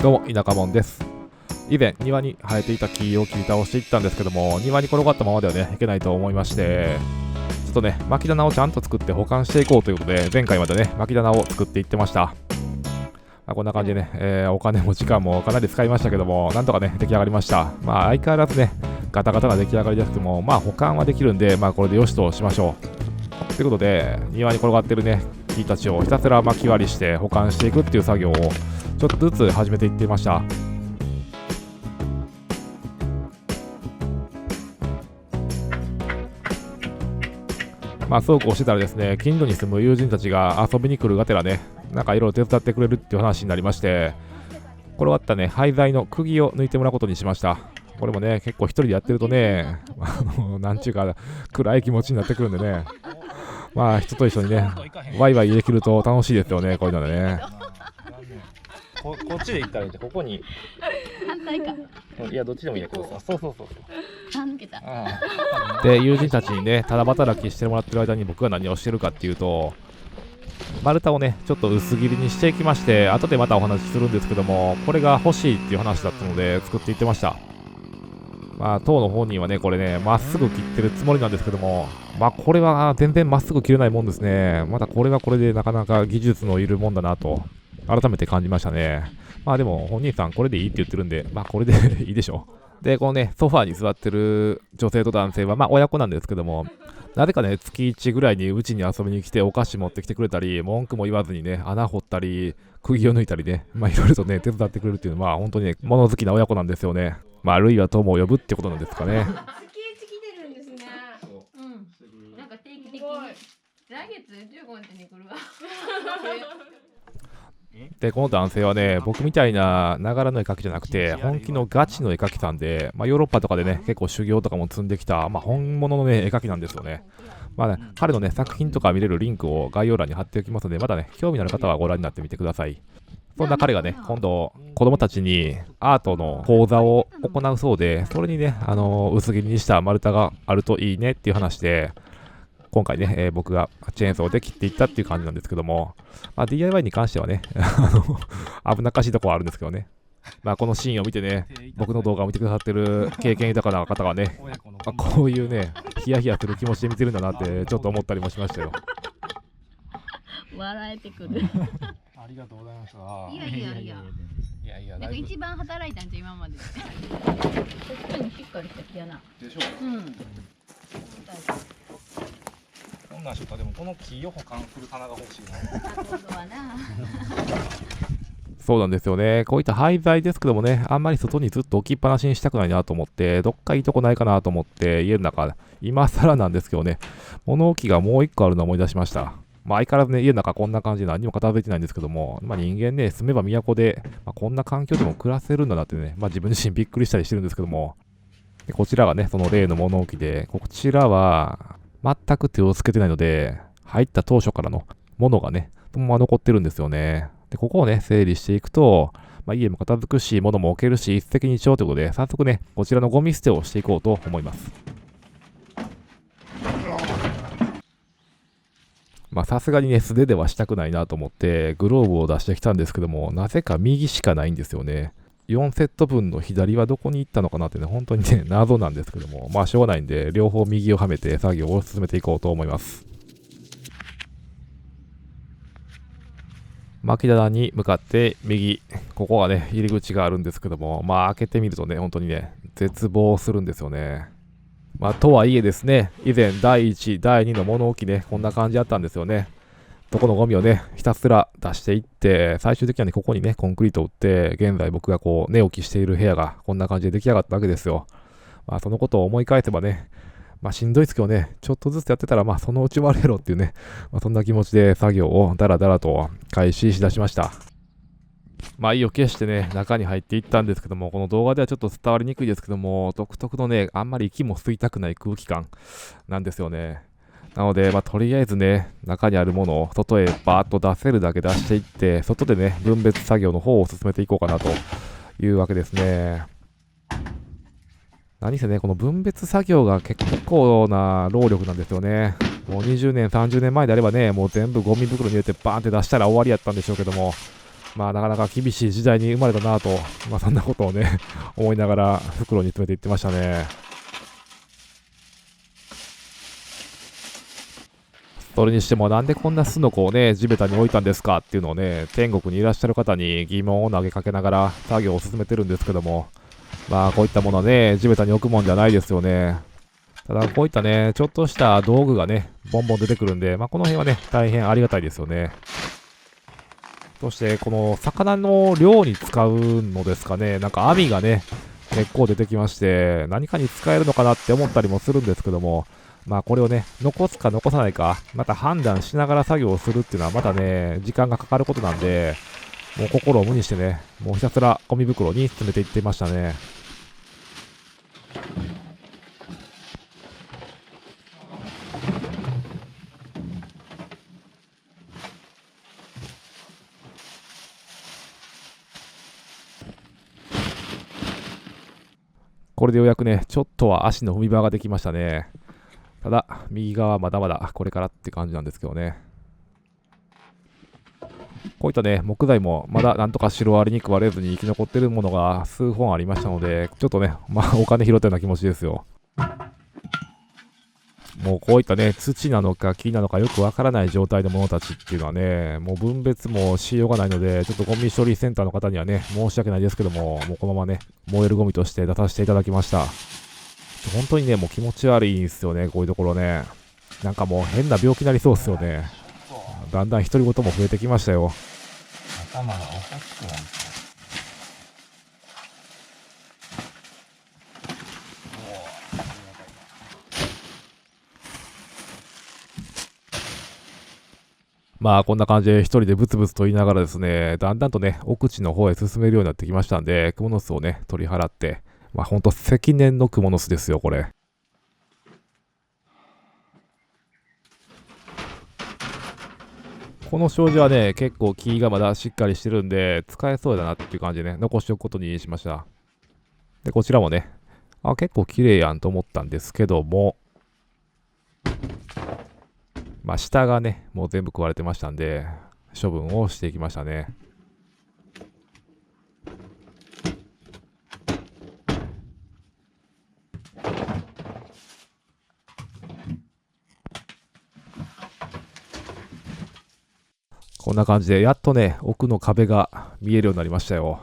どうも、田舎もんです。以前、庭に生えていた木を切り倒していったんですけども、庭に転がったままではね、いけないと思いまして、ちょっとね、巻き棚をちゃんと作って保管していこうということで、前回までね、巻き棚を作っていってました。こんな感じでね、お金も時間もかなり使いましたけども、なんとかね、出来上がりました。相変わらずね、ガタガタな出来上がりですけども、保管はできるんで、これでよしとしましょう。ということで、庭に転がってるね、木たちをひたすら巻き割りして保管していくっていう作業を、ちょっとずつ始めていっていました。そうこうしてたらですね、近所に住む友人たちが遊びに来るがてらね、なんかいろいろ手伝ってくれるっていう話になりまして、転がったね、廃材の釘を抜いてもらうことにしました。これもね、結構一人でやってるとね、なんちゅうか、暗い気持ちになってくるんでね、人と一緒にね、ワイワイできると楽しいですよね、こういうのでね。こっちで行ったらいいんで、ここに。反対か。いや、どっちでもいいやけどさ。そう。抜けた。で、友人たちにね、ただ働きしてもらってる間に僕が何をしてるかっていうと、丸太をね、ちょっと薄切りにしていきまして、後でまたお話しするんですけども、これが欲しいっていう話だったので、作っていってました。当の本人はね、これね、まっすぐ切ってるつもりなんですけども、これは全然まっすぐ切れないもんですね。またこれはこれでなかなか技術のいるもんだなと、改めて感じましたね。でも、本人さんこれでいいって言ってるんで、これでいいでしょう。で、このね、ソファーに座ってる女性と男性は、親子なんですけども、なぜかね、月1ぐらいにうちに遊びに来てお菓子持ってきてくれたり、文句も言わずにね、穴掘ったり、釘を抜いたりね、いろいろとね、手伝ってくれるっていうのは、本当にね、物好きな親子なんですよね。類は友を呼ぶってことなんですかね。月1来てるんですね。なんか定期的に。来月15日に来るわ。で、この男性はね、僕みたいなながらの絵描きじゃなくて、本気のガチの絵描きさんで、ヨーロッパとかでね、結構修行とかも積んできた、本物のね、絵描きなんですよね。彼のね、作品とか見れるリンクを概要欄に貼っておきますので、またね、興味のある方はご覧になってみてください。そんな彼がね、今度、子供たちにアートの講座を行うそうで、それにね、薄切りにした丸太があるといいねっていう話で、今回ね、僕がチェーンソーで切っていったっていう感じなんですけども、DIY に関してはね、危なっかしいところはあるんですけどね。このシーンを見てね、僕の動画を見てくださってる経験豊かな方がね、こういうね、ヒヤヒヤする気持ちで見てるんだなってちょっと思ったりもしましたよ。笑えてくる。ありがとうございました。いや。なんか一番働いたんじゃ今まで。確かにしっかりした木やな。でしょう。こんなんしょったでもこの木を保管する棚が欲しいな。そうなんですよね。こういった廃材ですけどもね、あんまり外にずっと置きっぱなしにしたくないなと思って、どっかいいとこないかなと思って、家の中、今更なんですけどね、物置がもう一個あるのを思い出しました。相変わらずね、家の中こんな感じで何も片付いてないんですけども、人間ね、住めば都で、こんな環境でも暮らせるんだなってね、自分自身びっくりしたりしてるんですけども、でこちらがね、その例の物置で、こちらは、全く手をつけてないので、入った当初からのものがね、そのまま残ってるんですよね。で、ここをね、整理していくと、家も片付くし、物も置けるし、一石二鳥ということで、早速ね、こちらのゴミ捨てをしていこうと思います。さすがにね、素手ではしたくないなと思って、グローブを出してきたんですけども、なぜか右しかないんですよね。4セット分の左はどこに行ったのかなってね、本当にね、謎なんですけども、しょうがないんで、両方右をはめて作業を進めていこうと思います。巻き棚に向かって右、ここがね、入り口があるんですけども、開けてみるとね、本当にね、絶望するんですよね。とはいえですね、以前第1、第2の物置ね、こんな感じだったんですよね。どこのゴミをね、ひたすら出していって、最終的にはね、ここにね、コンクリートを打って、現在僕がこう、寝起きしている部屋がこんな感じで出来上がったわけですよ。そのことを思い返せばね、しんどいですけどね、ちょっとずつやってたら、そのうち終われろっていうね、そんな気持ちで作業をダラダラと開始しだしました。意を決してね、中に入っていったんですけども、この動画ではちょっと伝わりにくいですけども、独特のね、あんまり息も吸いたくない空気感なんですよね。なので、とりあえずね、中にあるものを外へバーッと出せるだけ出していって、外でね、分別作業の方を進めていこうかなというわけですね。何せね、この分別作業が結構な労力なんですよね。もう20年、30年前であればね、もう全部ゴミ袋に入れてバーンって出したら終わりやったんでしょうけども、まあなかなか厳しい時代に生まれたなと、まあそんなことをね思いながら袋に詰めていってましたね。それにしてもなんでこんな巣の子をね地べたに置いたんですかっていうのをね、天国にいらっしゃる方に疑問を投げかけながら作業を進めてるんですけども、まあこういったものはね地べたに置くもんじゃないですよね。ただこういったねちょっとした道具がねボンボン出てくるんで、まあこの辺はね大変ありがたいですよね。そしてこの魚の漁に使うのですかね、なんか網がね結構出てきまして、何かに使えるのかなって思ったりもするんですけども、まあこれをね残すか残さないかまた判断しながら作業をするっていうのはまたね時間がかかることなんで、もう心を無にしてね、もうひたすらゴミ袋に詰めていってましたね。これでようやくね、ちょっとは足の踏み場ができましたね。ただ、右側はまだまだこれからって感じなんですけどね。こういったね、木材もまだなんとかシロアリに食われずに生き残ってるものが数本ありましたので、ちょっとね、まあお金拾ったような気持ちですよ。もうこういったね、土なのか木なのかよくわからない状態のものたちっていうのはね、もう分別もしようがないので、ちょっとゴミ処理センターの方にはね、申し訳ないですけども、もうこのままね、燃えるゴミとして出させていただきました。本当にね、もう気持ち悪いんですよね、こういうところね。なんかもう変な病気になりそうですよね。だんだん独り言も増えてきましたよ。頭がおかしくなる。まあこんな感じで一人でブツブツと言いながらですね、だんだんとね、奥地の方へ進めるようになってきましたんで、クモの巣をね、取り払って、まあほんと積年のクモの巣ですよ、これ。この障子はね、結構木がまだしっかりしてるんで、使えそうだなっていう感じでね、残しておくことにしました。で、こちらもね、結構綺麗やんと思ったんですけども、まあ下がね、もう全部食われてましたんで、処分をしていきましたね。こんな感じで、やっとね、奥の壁が見えるようになりましたよ。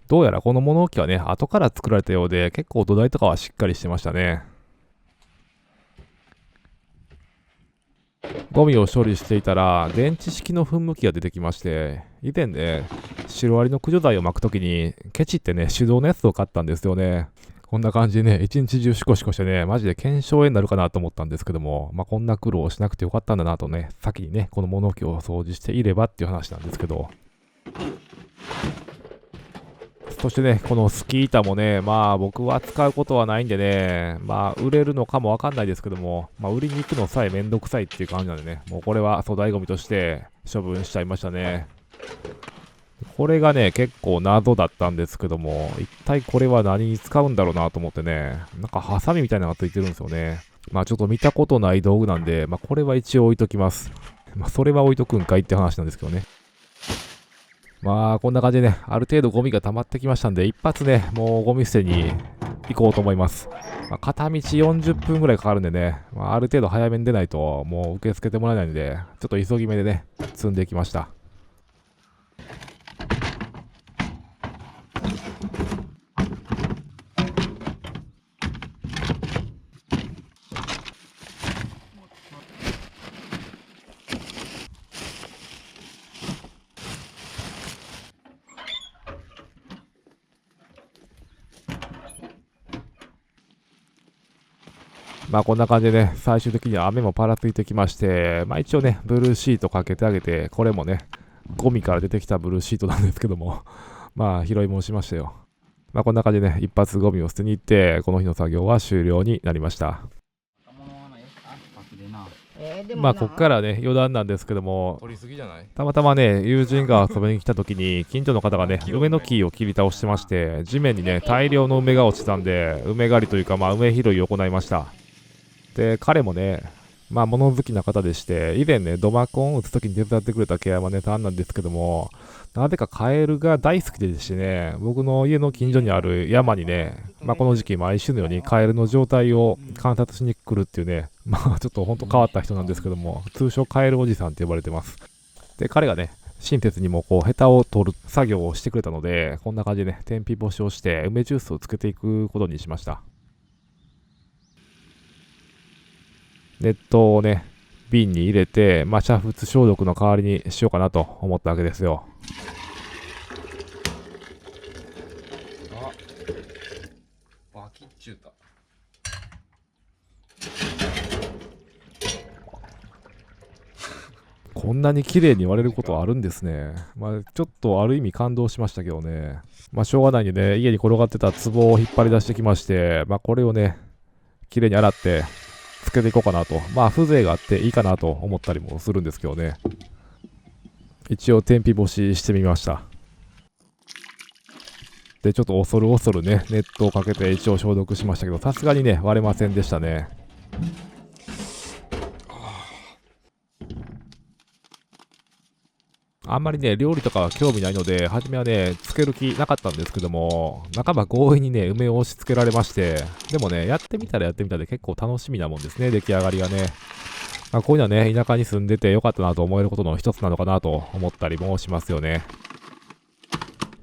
どうやらこの物置はね、後から作られたようで、結構土台とかはしっかりしてましたね。ゴミを処理していたら、電池式の噴霧器が出てきまして、以前ね、シロアリの駆除剤を巻くときに、ケチってね、手動のやつを買ったんですよね。こんな感じでね、一日中シコシコしてね、マジで腱鞘炎になるかなと思ったんですけども、まあこんな苦労をしなくてよかったんだなとね、先にね、この物置を掃除していればっていう話なんですけど。そしてね、このスキー板もね、まあ僕は使うことはないんでね、まあ売れるのかもわかんないですけども、まあ売りに行くのさえめんどくさいっていう感じなんでね、もうこれは粗大ゴミとして処分しちゃいましたね。これがね、結構謎だったんですけども、一体これは何に使うんだろうなと思ってね、なんかハサミみたいなのがついてるんですよね。まあちょっと見たことない道具なんで、まあこれは一応置いときます。まあそれは置いとくんかいって話なんですけどね。まあこんな感じでね、ある程度ゴミが溜まってきましたんで、一発ね、もうゴミ捨てに行こうと思います。まあ、片道40分ぐらいかかるんでね、まあ、ある程度早めに出ないともう受け付けてもらえないんで、ちょっと急ぎ目でね、積んでいきました。まあこんな感じでね、最終的には雨もパラついてきまして、まあ一応ね、ブルーシートかけてあげて、これもね、ゴミから出てきたブルーシートなんですけども、まあ拾い物しましたよ。まあこんな感じでね、一発ゴミを捨てに行って、この日の作業は終了になりました。まあこっからね、余談なんですけども、たまたまね、友人が遊びに来た時に、近所の方がね、梅の木を切り倒してまして、地面にね、大量の梅が落ちたんで、梅狩りというか、まあ梅拾いを行いました。で、彼もね、まあ物好きな方でして、以前ね、ドマコンを打つ時に手伝ってくれたケアマネさんなんですけども、なぜかカエルが大好きでしてね、僕の家の近所にある山にね、この時期毎週のようにカエルの状態を観察しに来るっていうね、ちょっとほんと変わった人なんですけども、通称カエルおじさんって呼ばれてます。で、彼がね、親切にもヘタを取る作業をしてくれたので、こんな感じでね、天日干しをして梅ジュースをつけていくことにしました。熱湯をね、瓶に入れて、煮沸消毒の代わりにしようかなと思ったわけですよ。バキッチュータ。こんなに綺麗に割れることあるんですね。ちょっとある意味感動しましたけどね。しょうがないんでね、家に転がってた壺を引っ張り出してきまして、これをね、綺麗に洗って、つけていこうかなと。風情があっていいかなと思ったりもするんですけどね。一応天日干ししてみました。で、ちょっと恐るね、熱湯をかけて一応消毒しましたけど、さすがにね、割れませんでしたね。あんまりね、料理とかは興味ないので、初めはね、つける気なかったんですけども、半ば強引にね、梅を押し付けられまして、でもね、やってみたらで結構楽しみなもんですね、出来上がりがね。こういうのはね、田舎に住んでてよかったなと思えることの一つなのかなと思ったりもしますよね。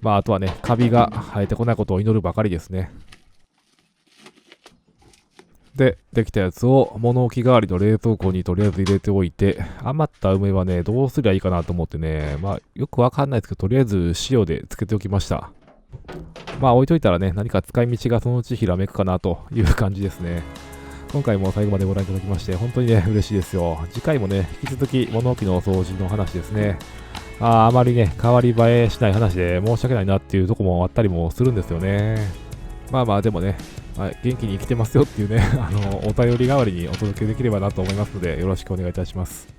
あとはね、カビが生えてこないことを祈るばかりですね。で、できたやつを物置代わりの冷蔵庫にとりあえず入れておいて、余った梅はね、どうすりゃいいかなと思ってね、よくわかんないですけど、とりあえず塩でつけておきました。置いといたらね、何か使い道がそのうちひらめくかなという感じですね。今回も最後までご覧いただきまして、本当にね、嬉しいですよ。次回もね、引き続き物置の掃除の話ですね。あまりね、変わり映えしない話で申し訳ないなっていうとこもあったりもするんですよね。でもね、元気に生きてますよっていうね、お便り代わりにお届けできればなと思いますので、よろしくお願いいたします。